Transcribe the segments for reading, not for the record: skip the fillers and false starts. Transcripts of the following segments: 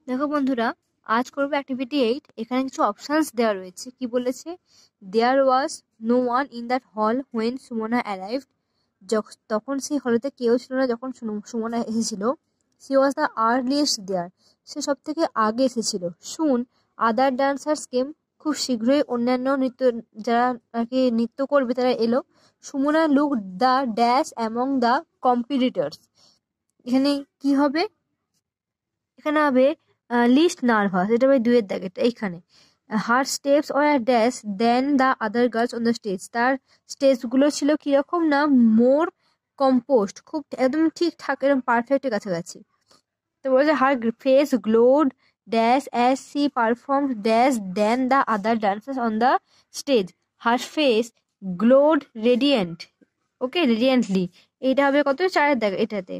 দেখো বন্ধুরা, আজ করবো অ্যাক্টিভিটি 8। এখানে কিছু অপশনস দেওয়া রয়েছে। কি বলেছে? There was no one in that hall when Sumana arrived. তখন সেই হলেতে কেউ ছিল না যখন সুমনা এসেছিল। She was the earliest there. সে সব থেকে আগে এসেছিল। শুন আদার ডান্সার্স কেম। খুব শীঘ্রই অন্যান্য যারা আর কি নৃত্য করবে তারা এলো। Sumana look the dash among the competitors. এখানে কি হবে? এখানে হবে লিস্ট নার্ভাস। এটা ভাই দুয়ের দাগেরটা এইখানে। Her steps were dash then the other girls on the stage. তার স্টেপসগুলো ছিল কিরকম না, মোর কম্পোস্ট, খুব একদম ঠিকঠাক এরকম পারফেক্টের কাছাকাছি। তো বলছে her face glowed dash as she perform dash then the other dancers on the stage. Her face glowed radiant. Okay, radiantly. এইটা হবে কত, 4 দাগ এটাতে।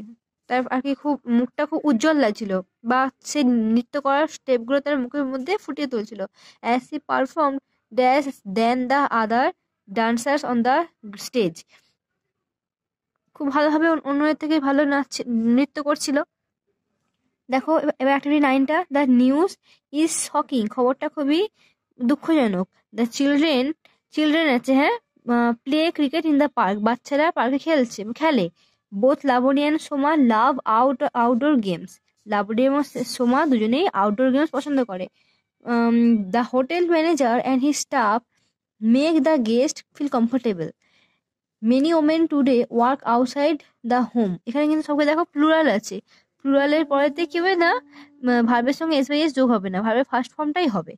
তার আর কি খুব মুখটা খুব উজ্জ্বল লাগছিল, বা সে নৃত্য করার স্টেপগুলো তার মুখের মধ্যে ফুটিয়ে তুলছিল। As she perform dash then the other dancers on the stage. খুব ভালোভাবে অন্যের থেকে ভালো নৃত্য করছিল। দেখো এবার অ্যাক্টিভিটি 9টা। The news is shocking. খবরটা খুবই দুঃখজনক। দ্য চিলড্রেন আছে, হ্যাঁ, play cricket in the park. বাচ্চারা পার্কে খেলে। Both Labani and Soma love outdoor games. Labani এবং সোমা দুজনেই আউটডোর গেমস পছন্দ করে। The hotel manager and his staff make the guest feel comfortable. Many women today work outside the home. এখানে কিন্তু সবকে দেখো প্লুরাল আছে। প্লুরালের পরেতে কি হবে না, ভার্বের সঙ্গে এস বাই এস যোগ হবে না, ভার্বের ফার্স্ট ফর্মটাই হবে।